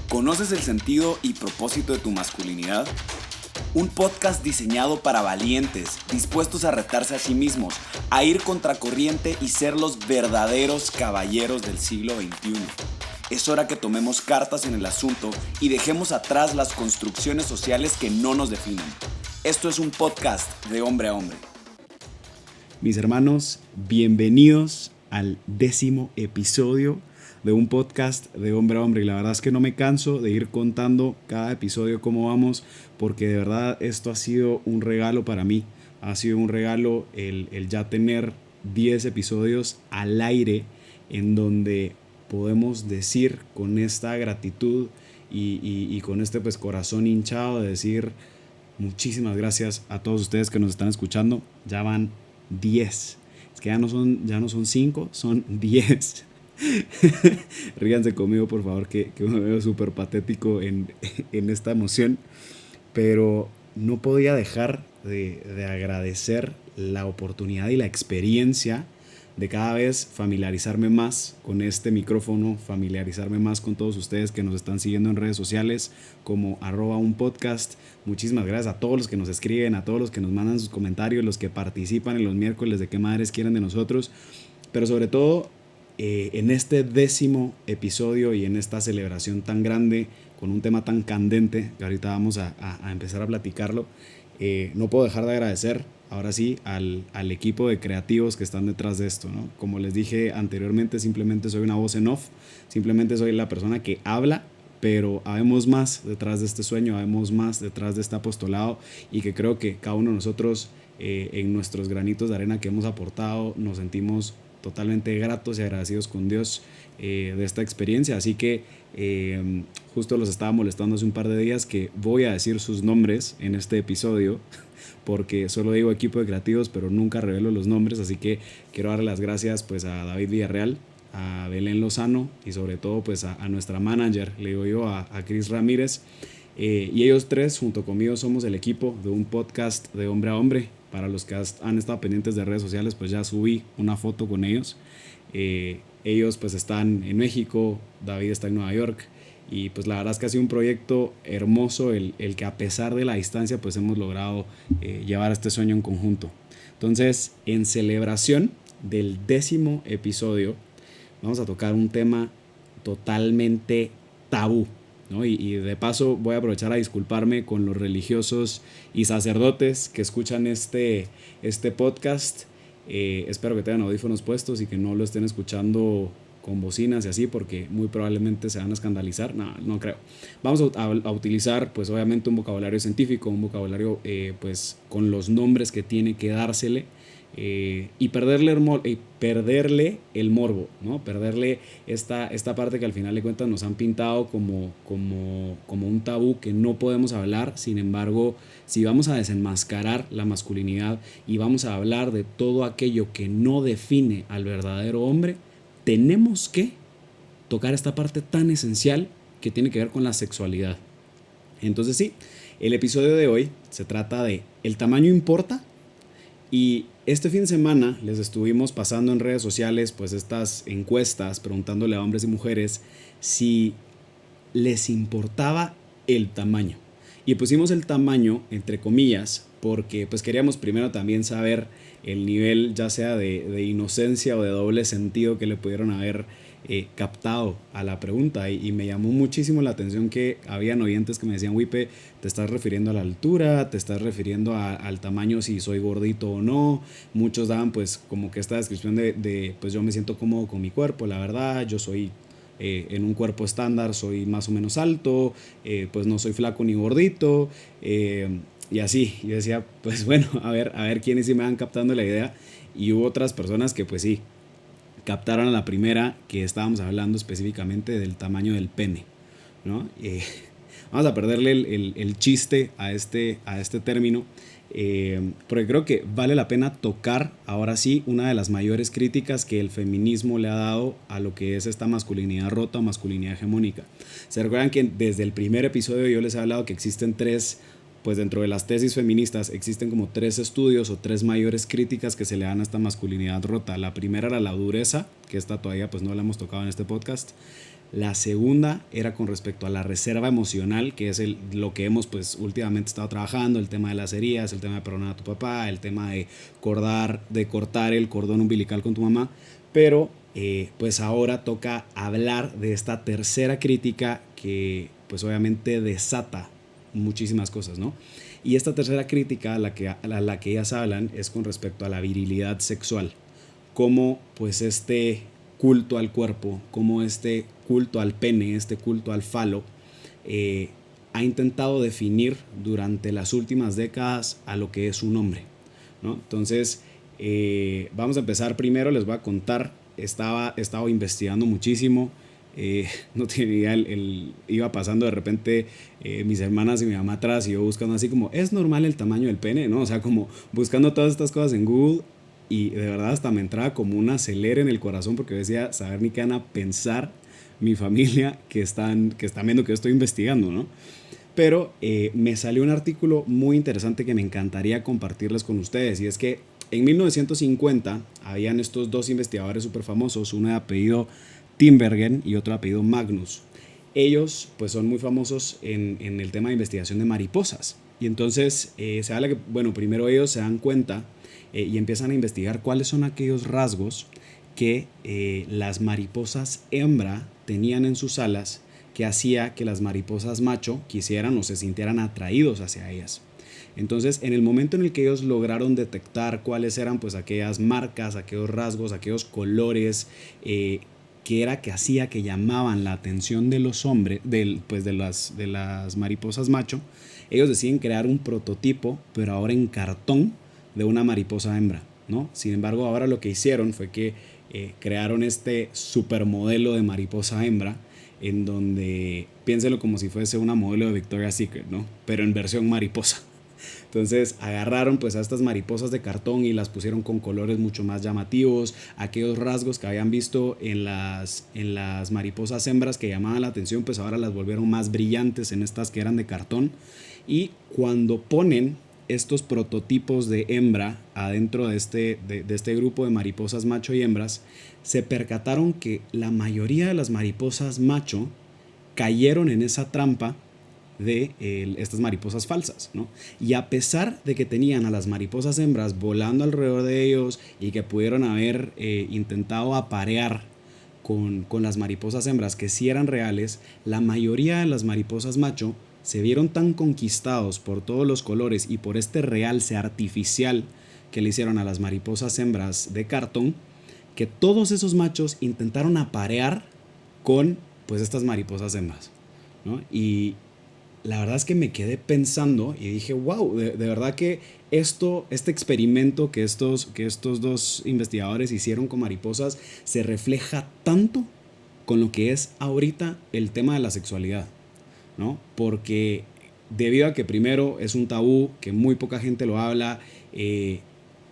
¿Conoces el sentido y propósito de tu masculinidad? Un podcast diseñado para valientes, dispuestos a retarse a sí mismos, a ir contracorriente y ser los verdaderos caballeros del siglo XXI. Es hora que tomemos cartas en el asunto y dejemos atrás las construcciones sociales que no nos definen. Esto es un podcast de hombre a hombre. Mis hermanos, bienvenidos al 10º episodio de un podcast de hombre a hombre. Y la verdad es que no me canso de ir contando cada episodio cómo vamos, porque de verdad esto ha sido un regalo para mí. Ha sido un regalo el ya tener 10 episodios al aire en donde podemos decir con esta gratitud y con este pues corazón hinchado de decir muchísimas gracias a todos ustedes que nos están escuchando. Ya van 10. Es que ya no son 5, son 10. Ríganse conmigo, por favor, que me veo súper patético en esta emoción. Pero no podía dejar de agradecer la oportunidad y la experiencia de cada vez familiarizarme más con este micrófono, familiarizarme más con todos ustedes que nos están siguiendo en redes sociales como @unpodcast. Muchísimas gracias a todos los que nos escriben, a todos los que nos mandan sus comentarios, los que participan en los miércoles de qué madres quieren de nosotros, pero sobre todo en este 10º episodio y en esta celebración tan grande con un tema tan candente que ahorita vamos a empezar a platicarlo. No puedo dejar de agradecer ahora sí al equipo de creativos que están detrás de esto, ¿no? Como les dije anteriormente, simplemente soy una voz en off, simplemente soy la persona que habla, pero habemos más detrás de este sueño, habemos más detrás de este apostolado, y que creo que cada uno de nosotros en nuestros granitos de arena que hemos aportado nos sentimos totalmente gratos y agradecidos con Dios de esta experiencia. Así que justo los estaba molestando hace un par de días que voy a decir sus nombres en este episodio, porque solo digo equipo de creativos pero nunca revelo los nombres. Así que quiero darle las gracias pues a David Villarreal, a Belén Lozano y sobre todo pues a nuestra manager, le digo yo, a Cris Ramírez. Y ellos tres junto conmigo somos el equipo de un podcast de hombre a hombre. Para los que han estado pendientes de redes sociales, pues ya subí una foto con ellos. Ellos pues están en México, David está en Nueva York, y pues la verdad es que ha sido un proyecto hermoso el que a pesar de la distancia pues hemos logrado llevar este sueño en conjunto. Entonces, en celebración del 10º episodio vamos a tocar un tema totalmente tabú, ¿no? Y de paso voy a aprovechar a disculparme con los religiosos y sacerdotes que escuchan este podcast. Espero que tengan audífonos puestos y que no lo estén escuchando con bocinas y así, porque muy probablemente se van a escandalizar. No creo. Vamos a utilizar pues obviamente un vocabulario científico, un vocabulario pues con los nombres que tiene que dársele. Y perderle el morbo, ¿no? Perderle esta parte que al final de cuentas nos han pintado como un tabú que no podemos hablar. Sin embargo, si vamos a desenmascarar la masculinidad y vamos a hablar de todo aquello que no define al verdadero hombre, tenemos que tocar esta parte tan esencial que tiene que ver con la sexualidad. Entonces sí, el episodio de hoy se trata de ¿el tamaño importa? Y este fin de semana les estuvimos pasando en redes sociales pues estas encuestas preguntándole a hombres y mujeres si les importaba el tamaño. Y pusimos el tamaño entre comillas porque pues queríamos primero también saber el nivel ya sea de inocencia o de doble sentido que le pudieron haber captado a la pregunta. Y me llamó muchísimo la atención que habían oyentes que me decían: Wipe, ¿te estás refiriendo a la altura? ¿Te estás refiriendo al tamaño, si soy gordito o no? Muchos daban pues como que esta descripción de pues yo me siento cómodo con mi cuerpo, la verdad, yo soy en un cuerpo estándar, soy más o menos alto, pues no soy flaco ni gordito, y así. Yo decía, pues bueno, a ver quiénes sí me van captando la idea. Y hubo otras personas que pues sí captaron a la primera, que estábamos hablando específicamente del tamaño del pene, ¿no? Vamos a perderle el chiste a este término, porque creo que vale la pena tocar ahora sí una de las mayores críticas que el feminismo le ha dado a lo que es esta masculinidad rota o masculinidad hegemónica. ¿Se recuerdan que desde el primer episodio yo les he hablado que existen tres, pues dentro de las tesis feministas existen como tres estudios o tres mayores críticas que se le dan a esta masculinidad rota? La primera era la dureza, que esta todavía pues no la hemos tocado en este podcast. La segunda era con respecto a la reserva emocional, que es lo que hemos pues últimamente estado trabajando, el tema de las heridas, el tema de perdonar a tu papá, el tema de cortar el cordón umbilical con tu mamá, pero pues ahora toca hablar de esta tercera crítica que pues obviamente desata muchísimas cosas, ¿no? Y esta tercera crítica a la que ellas hablan es con respecto a la virilidad sexual, cómo pues este culto al cuerpo, como este culto al pene, este culto al falo, ha intentado definir durante las últimas décadas a lo que es un hombre, ¿no? Entonces, vamos a empezar primero, les voy a contar, estaba investigando muchísimo, no tenía iba pasando de repente mis hermanas y mi mamá atrás y yo buscando así como, ¿es normal el tamaño del pene? ¿No? O sea, como buscando todas estas cosas en Google. Y de verdad hasta me entraba como un acelere en el corazón porque decía, saber ni qué van a pensar mi familia que están viendo que yo estoy investigando, ¿no? Pero me salió un artículo muy interesante que me encantaría compartirles con ustedes. Y es que en 1950 habían estos dos investigadores súper famosos, uno de apellido Tinbergen y otro de apellido Magnus. Ellos pues son muy famosos en el tema de investigación de mariposas. Y entonces se habla que, bueno, primero ellos se dan cuenta y empiezan a investigar cuáles son aquellos rasgos que las mariposas hembra tenían en sus alas que hacía que las mariposas macho quisieran o se sintieran atraídos hacia ellas. Entonces, en el momento en el que ellos lograron detectar cuáles eran pues aquellas marcas, aquellos rasgos, aquellos colores que hacía que llamaban la atención de los hombres, de las mariposas macho, ellos deciden crear un prototipo, pero ahora en cartón, de una mariposa hembra, ¿no? Sin embargo, ahora lo que hicieron fue que crearon este supermodelo de mariposa hembra, en donde piénselo como si fuese una modelo de Victoria's Secret, ¿no? Pero en versión mariposa. Entonces agarraron pues a estas mariposas de cartón y las pusieron con colores mucho más llamativos, aquellos rasgos que habían visto en las mariposas hembras que llamaban la atención, pues ahora las volvieron más brillantes en estas que eran de cartón. Y cuando ponen estos prototipos de hembra adentro de este grupo de mariposas macho y hembras, se percataron que la mayoría de las mariposas macho cayeron en esa trampa de estas mariposas falsas, ¿no? Y a pesar de que tenían a las mariposas hembras volando alrededor de ellos y que pudieron haber intentado aparear con las mariposas hembras que sí eran reales, la mayoría de las mariposas macho se vieron tan conquistados por todos los colores y por este realce artificial que le hicieron a las mariposas hembras de cartón, que todos esos machos intentaron aparear con pues estas mariposas hembras, ¿no? Y la verdad es que me quedé pensando y dije, wow, de verdad que este experimento que estos dos investigadores hicieron con mariposas se refleja tanto con lo que es ahorita el tema de la sexualidad, ¿no? Porque debido a que primero es un tabú, que muy poca gente lo habla,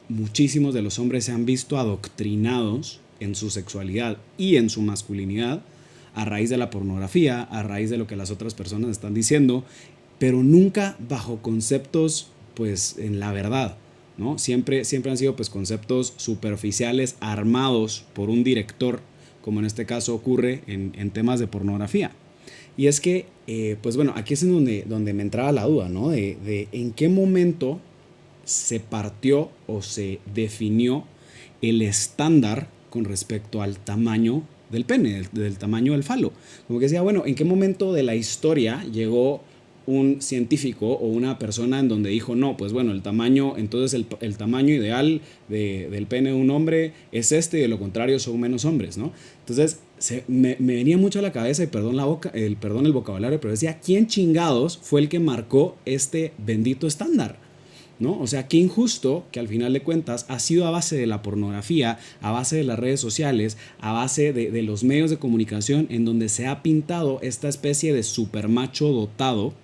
muchísimos de los hombres se han visto adoctrinados en su sexualidad y en su masculinidad a raíz de la pornografía, a raíz de lo que las otras personas están diciendo, pero nunca bajo conceptos pues en la verdad, ¿no? Siempre han sido pues conceptos superficiales armados por un director, como en este caso ocurre en temas de pornografía. Y es que, pues bueno, aquí es en donde me entraba la duda, ¿no? De en qué momento se partió o se definió el estándar con respecto al tamaño del pene, del tamaño del falo. Como que decía, bueno, ¿en qué momento de la historia llegó un científico o una persona en donde dijo, no, pues bueno, el tamaño ideal del pene de un hombre es este y de lo contrario son menos hombres, ¿no? Entonces me venía mucho a la cabeza, y perdón el vocabulario, pero decía, ¿quién chingados fue el que marcó este bendito estándar? ¿No? O sea, qué injusto que al final de cuentas ha sido a base de la pornografía, a base de las redes sociales, a base de los medios de comunicación en donde se ha pintado esta especie de supermacho dotado,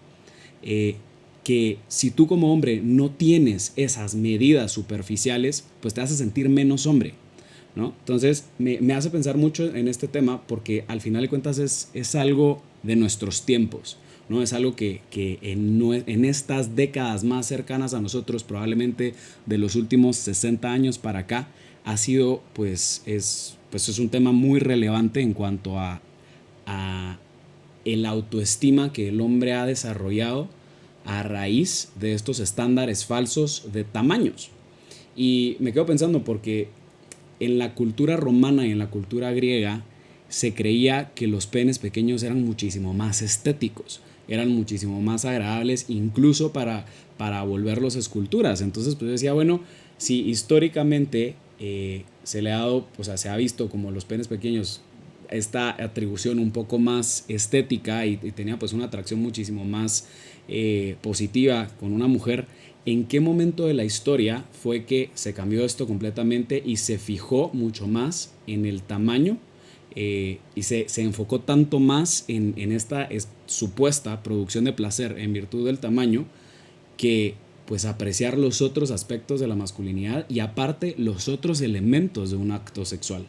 que si tú como hombre no tienes esas medidas superficiales, pues te hace sentir menos hombre, ¿no? Entonces me hace pensar mucho en este tema porque al final de cuentas es algo de nuestros tiempos, ¿no? Es algo que en estas décadas más cercanas a nosotros, probablemente de los últimos 60 años para acá, ha sido, es un tema muy relevante en cuanto a a el autoestima que el hombre ha desarrollado a raíz de estos estándares falsos de tamaños. Y me quedo pensando porque en la cultura romana y en la cultura griega se creía que los penes pequeños eran muchísimo más estéticos, eran muchísimo más agradables, incluso para volverlos esculturas. Entonces pues decía, bueno, si históricamente se le ha dado, o sea, se ha visto como los penes pequeños esta atribución un poco más estética y tenía pues una atracción muchísimo más positiva con una mujer, ¿en qué momento de la historia fue que se cambió esto completamente y se fijó mucho más en el tamaño y se enfocó tanto más en esta supuesta producción de placer en virtud del tamaño que pues apreciar los otros aspectos de la masculinidad y aparte los otros elementos de un acto sexual,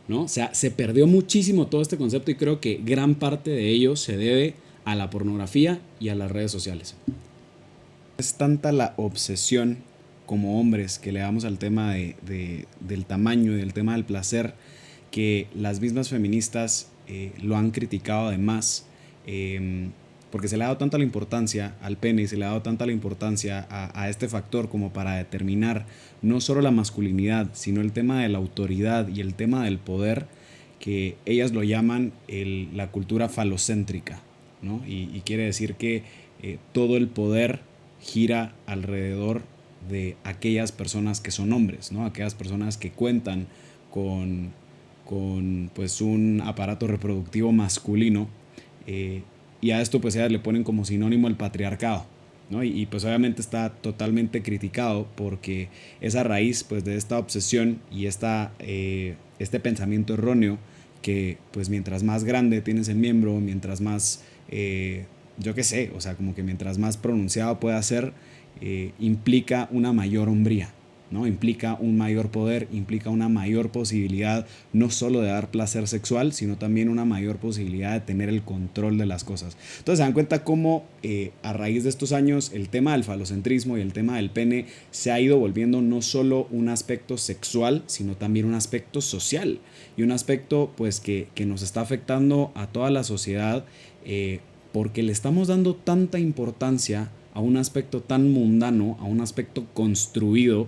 ¿no? O sea, se perdió muchísimo todo este concepto y creo que gran parte de ello se debe a la pornografía y a las redes sociales. Es tanta la obsesión como hombres que le damos al tema del tamaño y del tema del placer que las mismas feministas lo han criticado además, porque se le ha dado tanta la importancia al pene y se le ha dado tanta la importancia a este factor como para determinar no solo la masculinidad, sino el tema de la autoridad y el tema del poder, que ellas lo llaman la cultura falocéntrica, ¿no? Y quiere decir que todo el poder gira alrededor de aquellas personas que son hombres, ¿no? Aquellas personas que cuentan con pues un aparato reproductivo masculino, y a esto pues ellas le ponen como sinónimo el patriarcado, ¿no? Y pues obviamente está totalmente criticado porque es a raíz pues de esta obsesión y este pensamiento erróneo que pues mientras más grande tienes el miembro, mientras más yo qué sé, o sea, como que mientras más pronunciado pueda ser, implica una mayor hombría, ¿no? Implica un mayor poder, implica una mayor posibilidad no solo de dar placer sexual, sino también una mayor posibilidad de tener el control de las cosas. Entonces se dan cuenta cómo a raíz de estos años el tema del falocentrismo y el tema del pene se ha ido volviendo no solo un aspecto sexual, sino también un aspecto social y un aspecto pues que nos está afectando a toda la sociedad, porque le estamos dando tanta importancia a un aspecto tan mundano, a un aspecto construido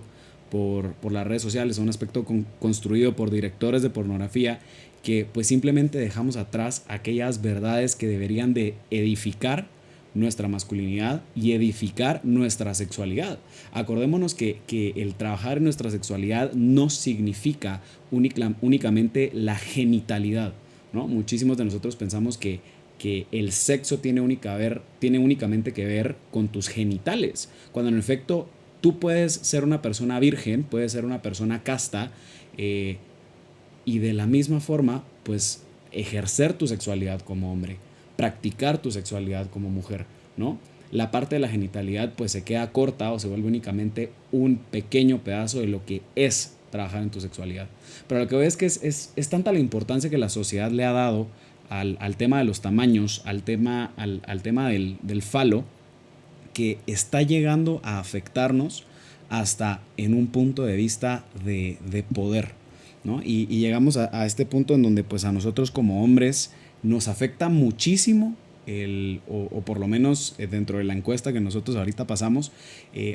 por las redes sociales, a un aspecto construido por directores de pornografía, que pues simplemente dejamos atrás aquellas verdades que deberían de edificar nuestra masculinidad y edificar nuestra sexualidad. Acordémonos que el trabajar en nuestra sexualidad no significa únicamente la genitalidad, ¿no? Muchísimos de nosotros pensamos que el sexo tiene únicamente que ver con tus genitales, cuando en efecto tú puedes ser una persona virgen, puedes ser una persona casta, y de la misma forma pues ejercer tu sexualidad como hombre, practicar tu sexualidad como mujer, ¿no? La parte de la genitalidad pues se queda corta o se vuelve únicamente un pequeño pedazo de lo que es trabajar en tu sexualidad. Pero lo que veo es que es tanta la importancia que la sociedad le ha dado al tema de los tamaños, al tema del falo, que está llegando a afectarnos hasta en un punto de vista de poder, ¿no? Y llegamos a este punto en donde pues a nosotros como hombres nos afecta muchísimo o por lo menos dentro de la encuesta que nosotros ahorita pasamos,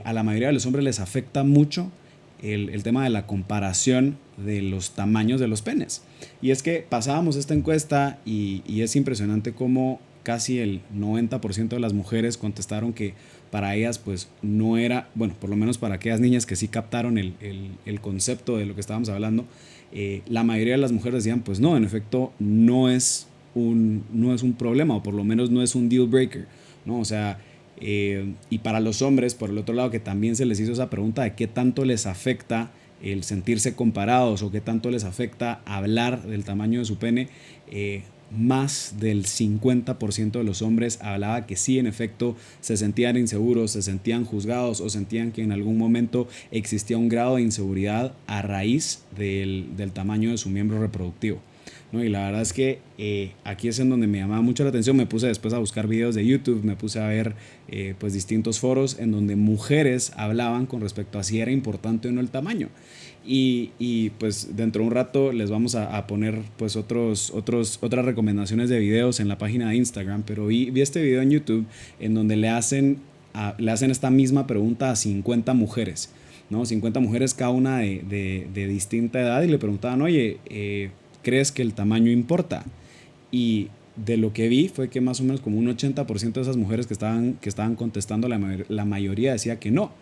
a la mayoría de los hombres les afecta mucho el tema de la comparación de los tamaños de los penes. Y es que pasábamos esta encuesta y es impresionante cómo casi el 90% de las mujeres contestaron que para ellas pues no era, bueno, por lo menos para aquellas niñas que sí captaron el concepto de lo que estábamos hablando, la mayoría de las mujeres decían pues no, en efecto no es un problema, o por lo menos no es un deal breaker, ¿no? O sea, y para los hombres, por el otro lado, que también se les hizo esa pregunta de qué tanto les afecta el sentirse comparados o qué tanto les afecta hablar del tamaño de su pene, más del 50% de los hombres hablaba que sí, en efecto, se sentían inseguros, se sentían juzgados o sentían que en algún momento existía un grado de inseguridad a raíz del tamaño de su miembro reproductivo, ¿no? Y la verdad es que aquí es en donde me llamaba mucho la atención. Me puse después a buscar videos de YouTube, me puse a ver pues distintos foros en donde mujeres hablaban con respecto a si era importante o no el tamaño. Y pues dentro de un rato les vamos a poner pues otras recomendaciones de videos en la página de Instagram, pero vi este video en YouTube en donde le hacen esta misma pregunta a 50 mujeres, ¿no? 50 mujeres, cada una de distinta edad, y le preguntaban, oye, ¿crees que el tamaño importa? Y de lo que vi fue que más o menos como un 80% de esas mujeres que estaban contestando, la mayoría decía que no.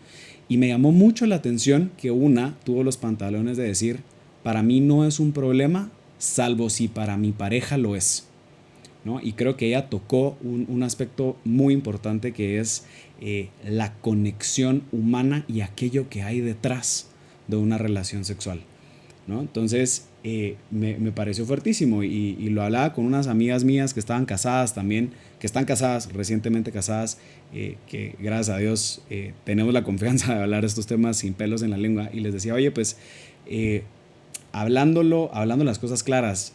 Y me llamó mucho la atención que una tuvo los pantalones de decir, para mí no es un problema, salvo si para mi pareja lo es, ¿no? Y creo que ella tocó un aspecto muy importante, que es la conexión humana y aquello que hay detrás de una relación sexual, ¿no? Entonces me pareció fuertísimo, y lo hablaba con unas amigas mías que estaban casadas también, que están casadas, recientemente casadas, que gracias a Dios tenemos la confianza de hablar de estos temas sin pelos en la lengua, y les decía, oye, pues hablando las cosas claras,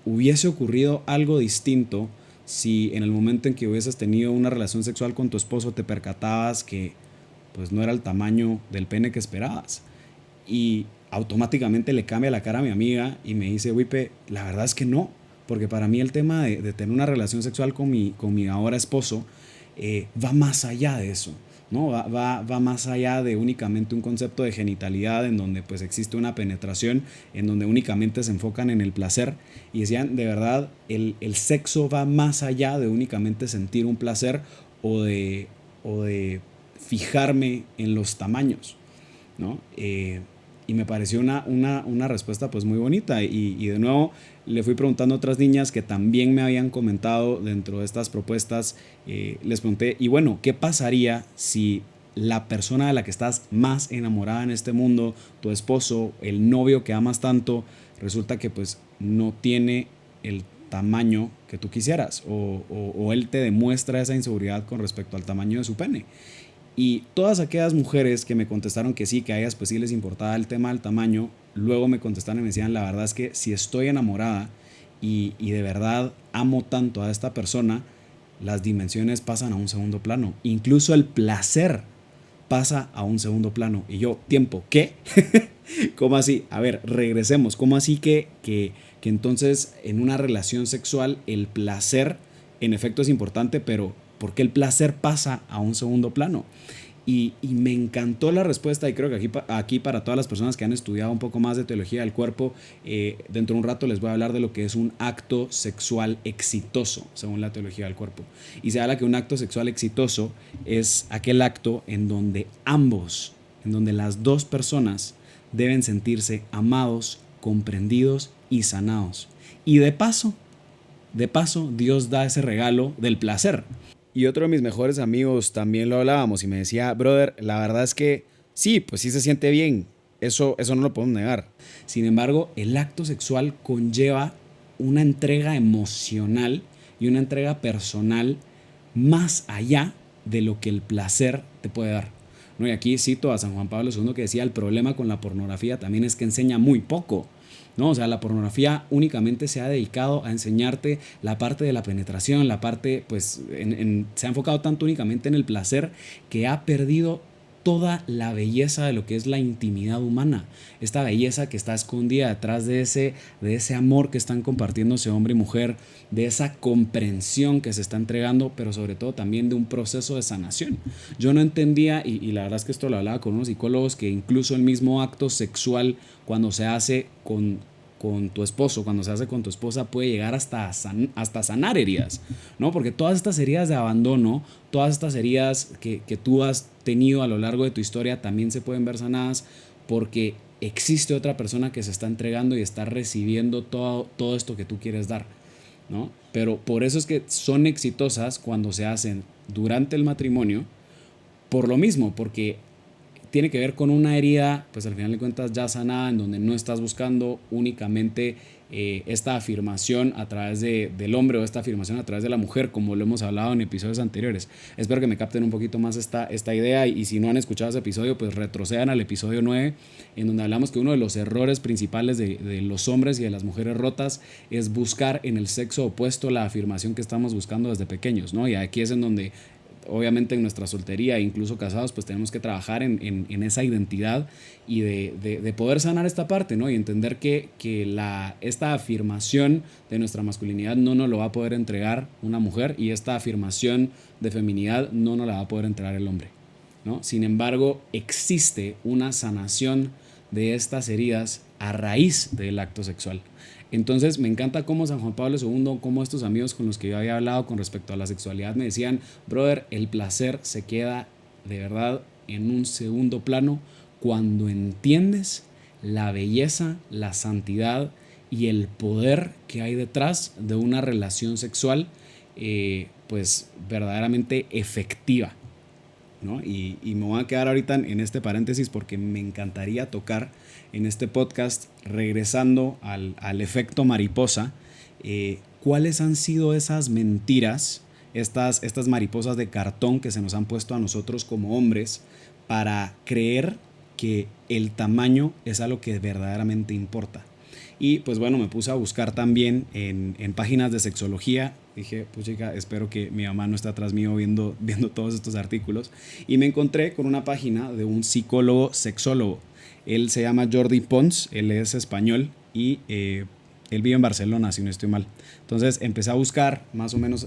hubiese ocurrido algo distinto si en el momento en que hubieses tenido una relación sexual con tu esposo te percatabas que pues no era el tamaño del pene que esperabas. Y automáticamente le cambia la cara a mi amiga y me dice, Wipe, la verdad es que no, porque para mí el tema de tener una relación sexual con mi ahora esposo va más allá de eso, ¿no? Va más allá de únicamente un concepto de genitalidad en donde pues existe una penetración, en donde únicamente se enfocan en el placer, y decían, de verdad, el sexo va más allá de únicamente sentir un placer o de fijarme en los tamaños, ¿no? Y me pareció una respuesta pues muy bonita, y de nuevo le fui preguntando a otras niñas que también me habían comentado dentro de estas propuestas. Les pregunté, y bueno, ¿qué pasaría si la persona de la que estás más enamorada en este mundo, tu esposo, el novio que amas tanto, resulta que pues no tiene el tamaño que tú quisieras, o él te demuestra esa inseguridad con respecto al tamaño de su pene? Y todas aquellas mujeres que me contestaron que sí, que a ellas pues sí les importaba el tema del tamaño, luego me contestaron y me decían, la verdad es que si estoy enamorada y de verdad amo tanto a esta persona, las dimensiones pasan a un segundo plano. Incluso el placer pasa a un segundo plano. Y yo, tiempo, ¿qué? ¿Cómo así? A ver, regresemos. ¿Cómo así que entonces en una relación sexual el placer en efecto es importante, pero ¿por qué el placer pasa a un segundo plano? Y me encantó la respuesta, y creo que aquí para todas las personas que han estudiado un poco más de teología del cuerpo, dentro de un rato les voy a hablar de lo que es un acto sexual exitoso, según la teología del cuerpo. Y se habla que un acto sexual exitoso es aquel acto en donde las dos personas deben sentirse amados, comprendidos y sanados. Y de paso, Dios da ese regalo del placer. Y otro de mis mejores amigos también lo hablábamos, y me decía, brother, la verdad es que sí, pues sí se siente bien, eso no lo podemos negar. Sin embargo, el acto sexual conlleva una entrega emocional y una entrega personal más allá de lo que el placer te puede dar, ¿no? Y aquí cito a San Juan Pablo II, que decía, el problema con la pornografía también es que enseña muy poco, ¿no? O sea, la pornografía únicamente se ha dedicado a enseñarte la parte de la penetración, la parte, pues, se ha enfocado tanto únicamente en el placer, que ha perdido toda la belleza de lo que es la intimidad humana, esta belleza que está escondida detrás de ese amor que están compartiéndose hombre y mujer, de esa comprensión que se está entregando, pero sobre todo también de un proceso de sanación. Yo no entendía, y la verdad es que esto lo hablaba con unos psicólogos, que incluso el mismo acto sexual, cuando se hace con tu esposo, cuando se hace con tu esposa, puede llegar hasta sanar heridas, ¿no? Porque todas estas heridas de abandono, todas estas heridas que tú has tenido a lo largo de tu historia, también se pueden ver sanadas, porque existe otra persona que se está entregando y está recibiendo todo esto que tú quieres dar, ¿no? Pero por eso es que son exitosas cuando se hacen durante el matrimonio, por lo mismo, porque tiene que ver con una herida, pues al final de cuentas ya sanada, en donde no estás buscando únicamente esta afirmación a través del hombre o esta afirmación a través de la mujer, como lo hemos hablado en episodios anteriores. Espero que me capten un poquito más esta idea, y si no han escuchado ese episodio, pues retrocedan al episodio 9, en donde hablamos que uno de los errores principales de los hombres y de las mujeres rotas es buscar en el sexo opuesto la afirmación que estamos buscando desde pequeños, ¿no? Y aquí es en donde obviamente en nuestra soltería e incluso casados, pues tenemos que trabajar en esa identidad y de poder sanar esta parte, ¿no? Y entender que esta afirmación de nuestra masculinidad no nos lo va a poder entregar una mujer, y esta afirmación de feminidad no nos la va a poder entregar el hombre, ¿no? Sin embargo, existe una sanación de estas heridas a raíz del acto sexual. Entonces me encanta cómo San Juan Pablo II, cómo estos amigos con los que yo había hablado con respecto a la sexualidad me decían: brother, el placer se queda de verdad en un segundo plano cuando entiendes la belleza, la santidad y el poder que hay detrás de una relación sexual pues verdaderamente efectiva, ¿no? Y me voy a quedar ahorita en este paréntesis porque me encantaría tocar en este podcast, regresando al efecto mariposa, cuáles han sido esas mentiras, estas mariposas de cartón que se nos han puesto a nosotros como hombres para creer que el tamaño es algo que verdaderamente importa. Y pues bueno, me puse a buscar también en páginas de sexología. Dije, pues chica, espero que mi mamá no esté atrás mío viendo todos estos artículos. Y me encontré con una página de un psicólogo sexólogo. Él se llama Jordi Pons, él es español y él vive en Barcelona, si no estoy mal. Entonces empecé a buscar más o menos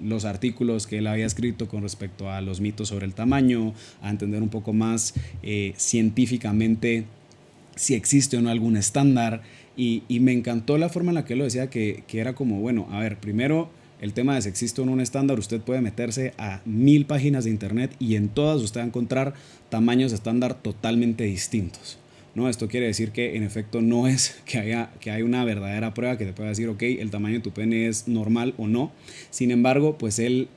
los artículos que él había escrito con respecto a los mitos sobre el tamaño, a entender un poco más científicamente si existe o no algún estándar. Y me encantó la forma en la que él lo decía, que era como, bueno, a ver, primero el tema de si existe o no un estándar, usted puede meterse a 1000 páginas de internet y en todas usted va a encontrar tamaños estándar totalmente distintos, ¿no? Esto quiere decir que en efecto no es que hay una verdadera prueba que te pueda decir, ok, el tamaño de tu pene es normal o no. Sin embargo, pues él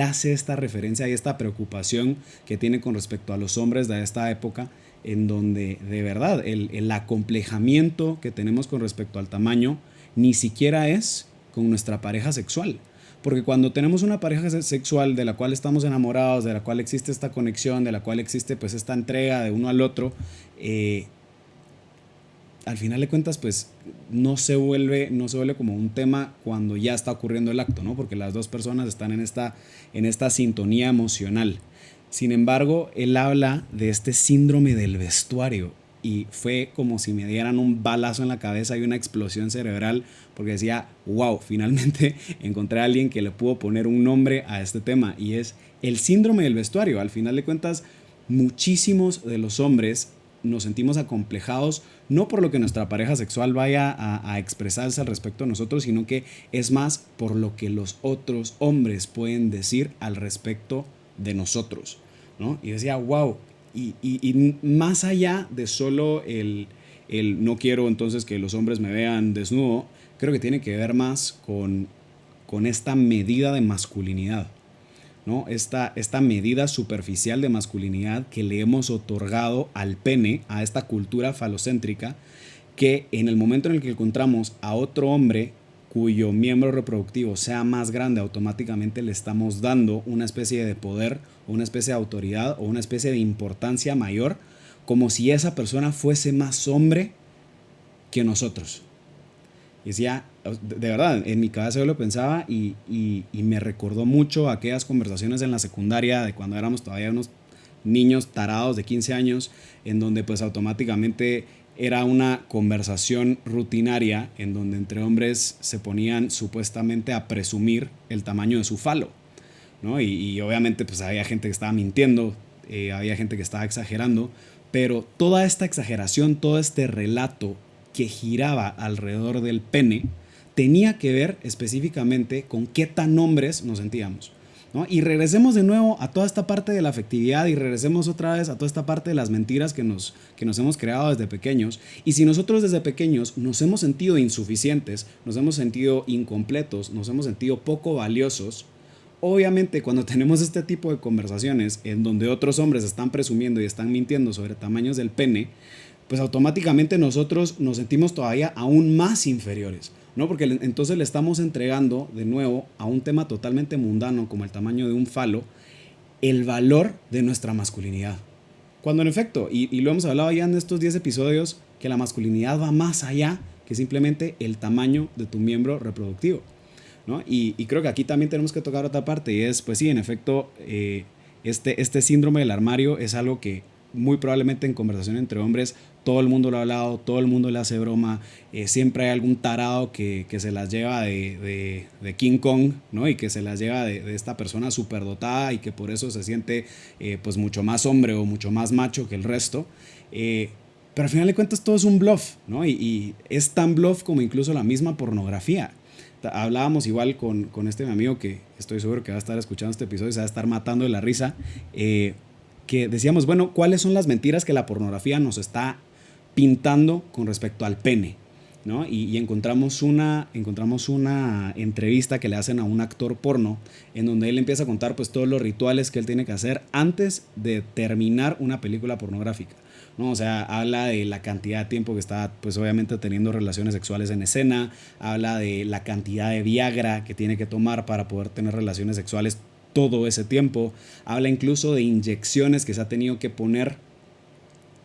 hace esta referencia y esta preocupación que tiene con respecto a los hombres de esta época, en donde de verdad el acomplejamiento que tenemos con respecto al tamaño ni siquiera es con nuestra pareja sexual. Porque cuando tenemos una pareja sexual de la cual estamos enamorados, de la cual existe esta conexión, de la cual existe pues esta entrega de uno al otro, al final de cuentas pues no se vuelve como un tema cuando ya está ocurriendo el acto, ¿no? Porque las dos personas están en esta sintonía emocional. Sin embargo, él habla de este síndrome del vestuario y fue como si me dieran un balazo en la cabeza y una explosión cerebral, porque decía, wow, finalmente encontré a alguien que le pudo poner un nombre a este tema, y es el síndrome del vestuario. Al final de cuentas, muchísimos de los hombres nos sentimos acomplejados, no por lo que nuestra pareja sexual vaya a expresarse al respecto de nosotros, sino que es más por lo que los otros hombres pueden decir al respecto de nosotros, ¿no? Y decía, wow, y más allá de solo el no quiero entonces que los hombres me vean desnudo, creo que tiene que ver más con esta medida de masculinidad, ¿no? Esta medida superficial de masculinidad que le hemos otorgado al pene, a esta cultura falocéntrica, que en el momento en el que encontramos a otro hombre cuyo miembro reproductivo sea más grande, automáticamente le estamos dando una especie de poder, o una especie de autoridad, o una especie de importancia mayor, como si esa persona fuese más hombre que nosotros. Y decía, de verdad, en mi cabeza yo lo pensaba y me recordó mucho aquellas conversaciones en la secundaria de cuando éramos todavía unos niños tarados de 15 años, en donde pues automáticamente era una conversación rutinaria en donde entre hombres se ponían supuestamente a presumir el tamaño de su falo, ¿no? Y obviamente pues había gente que estaba mintiendo, había gente que estaba exagerando, pero toda esta exageración, todo este relato que giraba alrededor del pene tenía que ver específicamente con qué tan hombres nos sentíamos, ¿no? Y regresemos de nuevo a toda esta parte de la afectividad y regresemos otra vez a toda esta parte de las mentiras que nos hemos creado desde pequeños. Y si nosotros desde pequeños nos hemos sentido insuficientes, nos hemos sentido incompletos, nos hemos sentido poco valiosos, obviamente cuando tenemos este tipo de conversaciones en donde otros hombres están presumiendo y están mintiendo sobre tamaños del pene, pues automáticamente nosotros nos sentimos todavía aún más inferiores, ¿no? Porque entonces le estamos entregando de nuevo a un tema totalmente mundano como el tamaño de un falo el valor de nuestra masculinidad. Cuando en efecto, y lo hemos hablado ya en estos 10 episodios, que la masculinidad va más allá que simplemente el tamaño de tu miembro reproductivo, ¿no? Y creo que aquí también tenemos que tocar otra parte, y es, pues sí, en efecto, este síndrome del armario es algo que muy probablemente en conversación entre hombres todo el mundo lo ha hablado, todo el mundo le hace broma, siempre hay algún tarado que se las lleva de King Kong, ¿no? Y que se las lleva de esta persona superdotada y que por eso se siente pues mucho más hombre o mucho más macho que el resto. Pero al final de cuentas todo es un bluff, ¿no? Y es tan bluff como incluso la misma pornografía. Hablábamos igual con este mi amigo que estoy seguro que va a estar escuchando este episodio y se va a estar matando de la risa, que decíamos, bueno, ¿cuáles son las mentiras que la pornografía nos está pintando con respecto al pene, ¿no? Y encontramos una entrevista que le hacen a un actor porno en donde él empieza a contar pues todos los rituales que él tiene que hacer antes de terminar una película pornográfica, ¿no? O sea, habla de la cantidad de tiempo que está pues obviamente teniendo relaciones sexuales en escena, habla de la cantidad de Viagra que tiene que tomar para poder tener relaciones sexuales todo ese tiempo, habla incluso de inyecciones que se ha tenido que poner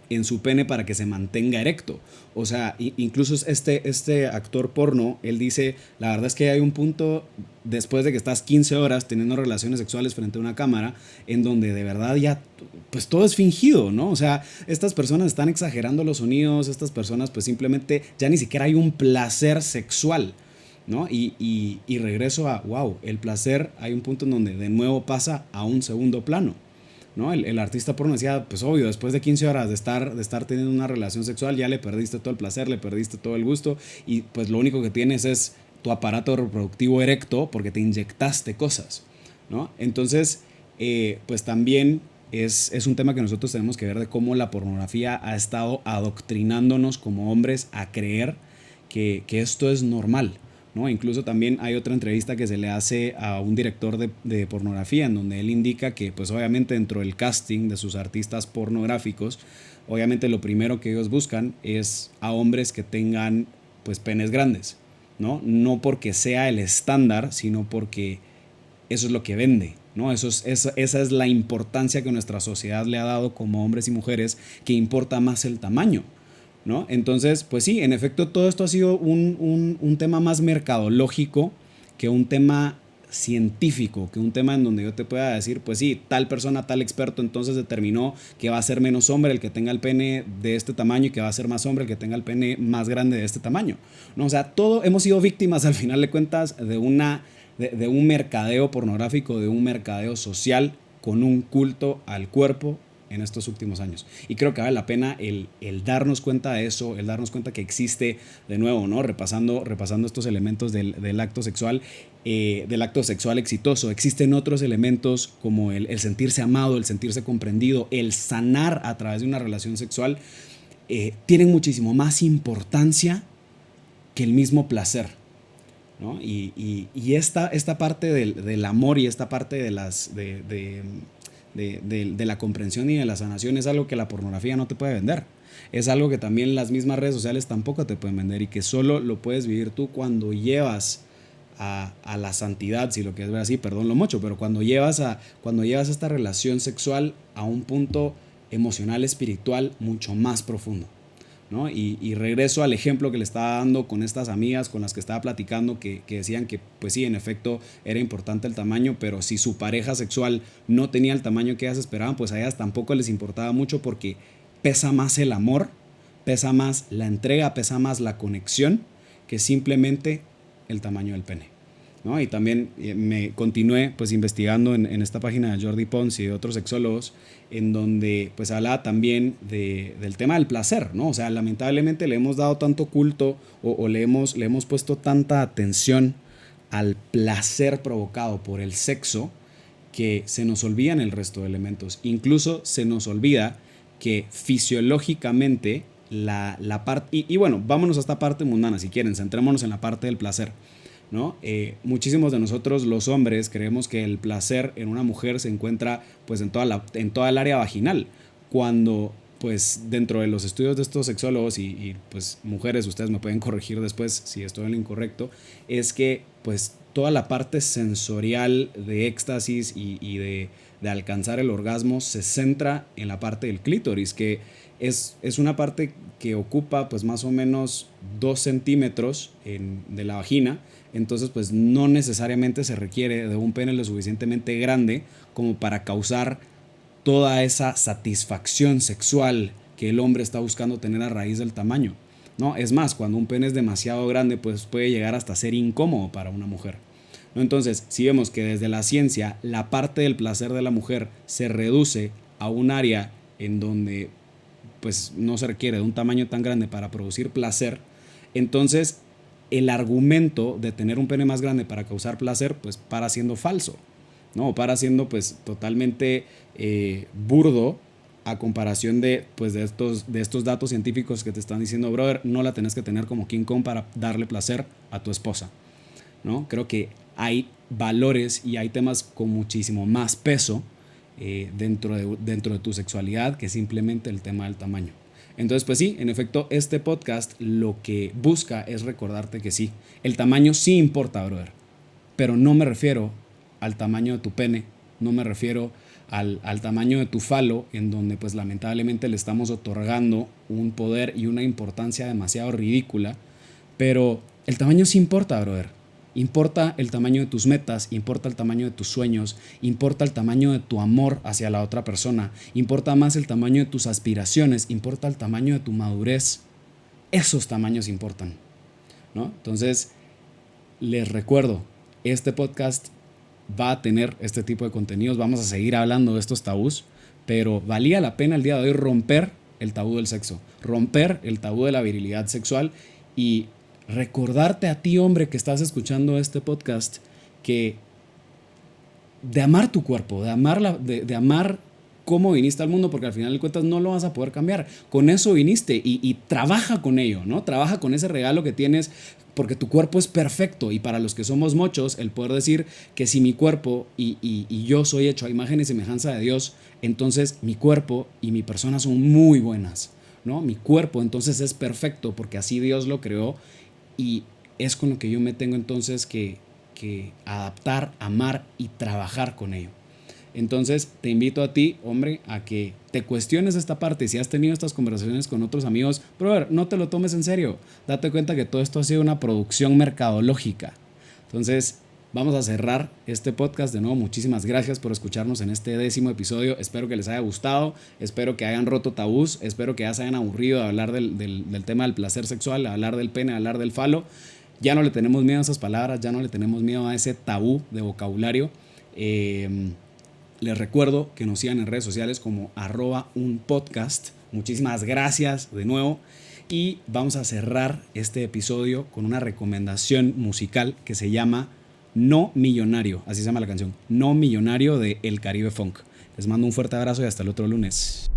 en su pene para que se mantenga erecto. O sea, incluso este actor porno, él dice, la verdad es que hay un punto después de que estás 15 horas teniendo relaciones sexuales frente a una cámara en donde de verdad ya pues todo es fingido, ¿no? O sea, estas personas están exagerando los sonidos, estas personas pues simplemente ya ni siquiera hay un placer sexual, ¿no? Y regreso a, wow, el placer, hay un punto en donde de nuevo pasa a un segundo plano, ¿no? El artista porno decía, pues obvio, después de 15 horas de estar teniendo una relación sexual, ya le perdiste todo el placer, le perdiste todo el gusto y pues lo único que tienes es tu aparato reproductivo erecto porque te inyectaste cosas, ¿no? Entonces, pues también es un tema que nosotros tenemos que ver de cómo la pornografía ha estado adoctrinándonos como hombres a creer que esto es normal, ¿no? Incluso también hay otra entrevista que se le hace a un director de pornografía en donde él indica que pues obviamente dentro del casting de sus artistas pornográficos, obviamente lo primero que ellos buscan es a hombres que tengan pues penes grandes, ¿no? No porque sea el estándar, sino porque eso es lo que vende, ¿no? Esa es la importancia que nuestra sociedad le ha dado como hombres y mujeres, que importa más el tamaño, ¿no? Entonces, pues sí, en efecto, todo esto ha sido un tema más mercadológico que un tema científico, que un tema en donde yo te pueda decir, pues sí, tal persona, tal experto entonces determinó que va a ser menos hombre el que tenga el pene de este tamaño y que va a ser más hombre el que tenga el pene más grande de este tamaño, ¿no? O sea, todo hemos sido víctimas al final de cuentas de un mercadeo pornográfico, de un mercadeo social con un culto al cuerpo en estos últimos años. Y creo que vale la pena el darnos cuenta de eso, el darnos cuenta que existe, de nuevo, ¿no? Repasando estos elementos del acto sexual exitoso. Existen otros elementos como el sentirse amado, el sentirse comprendido, el sanar a través de una relación sexual, tienen muchísimo más importancia que el mismo placer, ¿no? Y esta parte del amor y esta parte de la comprensión y de la sanación es algo que la pornografía no te puede vender. Es algo que también las mismas redes sociales tampoco te pueden vender y que solo lo puedes vivir tú cuando llevas a la santidad, si lo quieres ver así, perdón lo mucho, pero cuando llevas esta relación sexual a un punto emocional, espiritual mucho más profundo, ¿no? Y regreso al ejemplo que le estaba dando con estas amigas con las que estaba platicando que decían que pues sí, en efecto era importante el tamaño, pero si su pareja sexual no tenía el tamaño que ellas esperaban, pues a ellas tampoco les importaba mucho porque pesa más el amor, pesa más la entrega, pesa más la conexión que simplemente el tamaño del pene, ¿no? Y también me continué pues investigando en esta página de Jordi Pons y de otros sexólogos en donde pues hablaba también del tema del placer, ¿no? O sea, lamentablemente le hemos dado tanto culto o le hemos puesto tanta atención al placer provocado por el sexo que se nos olvidan el resto de elementos. Incluso se nos olvida que fisiológicamente la parte, y bueno, vámonos a esta parte mundana si quieren, centrémonos en la parte del placer. ¿no? Muchísimos de nosotros los hombres creemos que el placer en una mujer se encuentra pues en toda el área vaginal, cuando pues dentro de los estudios de estos sexólogos y pues mujeres, ustedes me pueden corregir después si estoy en lo incorrecto, es que pues toda la parte sensorial de éxtasis y de alcanzar el orgasmo se centra en la parte del clítoris, que es una parte que ocupa pues más o menos 2 centímetros de la vagina. Entonces pues no necesariamente se requiere de un pene lo suficientemente grande como para causar toda esa satisfacción sexual que el hombre está buscando tener a raíz del tamaño, ¿no? Es más, cuando un pene es demasiado grande pues puede llegar hasta ser incómodo para una mujer, ¿no? Entonces, si vemos que desde la ciencia la parte del placer de la mujer se reduce a un área en donde pues no se requiere de un tamaño tan grande para producir placer, entonces el argumento de tener un pene más grande para causar placer pues para siendo falso, ¿no? Para siendo pues totalmente burdo a comparación de estos datos científicos que te están diciendo, brother, no la tenés que tener como King Kong para darle placer a tu esposa, ¿no? Creo que hay valores y hay temas con muchísimo más peso dentro de tu sexualidad que simplemente el tema del tamaño. Entonces, pues sí, en efecto, este podcast lo que busca es recordarte que sí, el tamaño sí importa, brother, pero no me refiero al tamaño de tu pene, no me refiero al tamaño de tu falo, en donde pues lamentablemente le estamos otorgando un poder y una importancia demasiado ridícula, pero el tamaño sí importa, brother. Importa el tamaño de tus metas, importa el tamaño de tus sueños, importa el tamaño de tu amor hacia la otra persona, importa más el tamaño de tus aspiraciones, importa el tamaño de tu madurez. Esos tamaños importan, ¿no? Entonces, les recuerdo, este podcast va a tener este tipo de contenidos, vamos a seguir hablando de estos tabús, pero valía la pena el día de hoy romper el tabú del sexo, romper el tabú de la virilidad sexual y recordarte a ti, hombre, que estás escuchando este podcast, que de amar tu cuerpo, de amar cómo viniste al mundo, porque al final de cuentas no lo vas a poder cambiar. Con eso viniste y trabaja con ello, ¿no? Trabaja con ese regalo que tienes, porque tu cuerpo es perfecto. Y para los que somos mochos, el poder decir que si mi cuerpo y yo soy hecho a imagen y semejanza de Dios, entonces mi cuerpo y mi persona son muy buenas, ¿no? Mi cuerpo entonces es perfecto porque así Dios lo creó. Y es con lo que yo me tengo entonces que adaptar, amar y trabajar con ello. Entonces te invito a ti, hombre, a que te cuestiones esta parte. Si has tenido estas conversaciones con otros amigos, brother, no te lo tomes en serio. Date cuenta que todo esto ha sido una producción mercadológica. Entonces vamos a cerrar este podcast. De nuevo, muchísimas gracias por escucharnos en este 10º episodio. Espero que les haya gustado, espero que hayan roto tabús, espero que ya se hayan aburrido de hablar del tema del placer sexual, de hablar del pene, de hablar del falo. Ya no le tenemos miedo a esas palabras, ya no le tenemos miedo a ese tabú de vocabulario. Les recuerdo que nos sigan en redes sociales como @unpodcast. Muchísimas gracias de nuevo. Y vamos a cerrar este episodio con una recomendación musical que se llama No Millonario, así se llama la canción, No Millonario de El Caribe Funk. Les mando un fuerte abrazo y hasta el otro lunes.